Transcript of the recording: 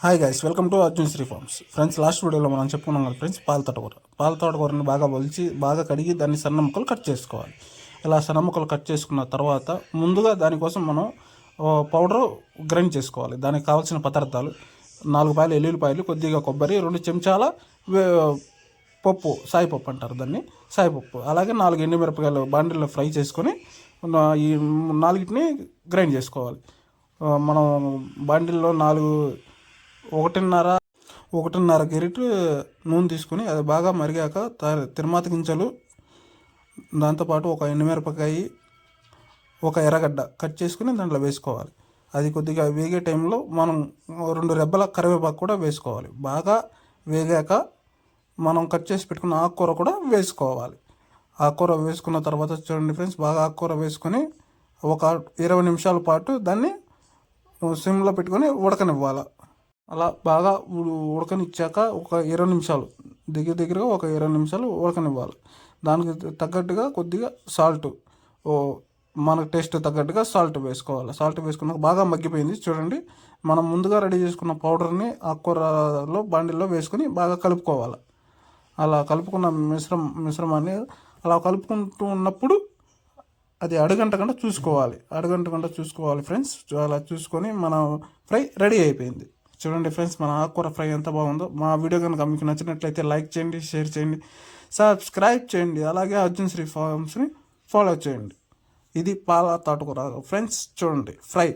Hi guys, welcome to Arjun Sri farms. Friends, last వీడియోలో మనం చెప్పుకున్నాం కదా ఫ్రెండ్స్, పాల తోటకూరని బాగా ఒలిచి బాగా కడిగి దాన్ని సన్న ముక్కలు కట్ చేసుకోవాలి. ఇలా సన్న ముక్కలు కట్ చేసుకున్న తర్వాత ముందుగా దానికోసం మనం పౌడర్ గ్రైండ్ చేసుకోవాలి. దానికి కావాల్సిన పదార్థాలు 4 పాయలు ఎల్లుల్లిపాయలు, కొద్దిగా కొబ్బరి, 2 చెంచాల పప్పు, సాయిపప్పు అంటారు దాన్ని, సాయిపప్పు, అలాగే 4 ఎండుమిరపకాయలు బాండిల్లో ఫ్రై చేసుకొని ఈ 4టిని గ్రైండ్ చేసుకోవాలి. మనం బాండిల్లో 1.5 గెరిట్ నూనె తీసుకుని అది బాగా మరిగాక తిరుమాత గింజలు, దాంతోపాటు ఒక ఎండుమిరపకాయ, ఒక ఎర్రగడ్డ కట్ చేసుకుని దాంట్లో వేసుకోవాలి. అది కొద్దిగా వేగే టైంలో మనం 2 రెబ్బల కరివేపాకు కూడా వేసుకోవాలి. బాగా వేగాక మనం కట్ చేసి పెట్టుకున్న ఆకుకూర కూడా వేసుకోవాలి. ఆకుకూర వేసుకున్న తర్వాత చూడండి ఫ్రెండ్స్, బాగా ఆకుకూర వేసుకొని ఒక 20 నిమిషాల పాటు దాన్ని సిమ్లో పెట్టుకొని ఉడకనివ్వాలి. అలా బాగా ఉడకనిచ్చాక ఒక 20 నిమిషాలు, దగ్గరగా ఒక 20 నిమిషాలు ఉడకనివ్వాలి. దానికి తగ్గట్టుగా కొద్దిగా సాల్ట్, మనకు టేస్ట్ తగ్గట్టుగా సాల్ట్ వేసుకోవాలి. సాల్ట్ వేసుకున్నాక బాగా మగ్గిపోయింది చూడండి. మనం ముందుగా రెడీ చేసుకున్న పౌడర్ని ఆకుకూరలో బాండిల్లో వేసుకొని బాగా కలుపుకోవాలి. అలా కలుపుకున్న మిశ్రమాన్ని అలా కలుపుకుంటూ ఉన్నప్పుడు అది అడుగంటకుండా చూసుకోవాలి ఫ్రెండ్స్. అలా చూసుకొని మన ఫ్రై రెడీ అయిపోయింది. చూడండి ఫ్రెండ్స్, మన ఆకుకూర ఫ్రై ఎంత బాగుందో. మా వీడియో కనుక మీకు నచ్చినట్లయితే లైక్ చేయండి, షేర్ చేయండి, సబ్స్క్రైబ్ చేయండి. అలాగే అర్జున్ శ్రీ ఫార్మ్స్ని ఫాలో చేయండి. ఇది పాల తోటకూర ఫ్రెండ్స్, చూడండి ఫ్రై.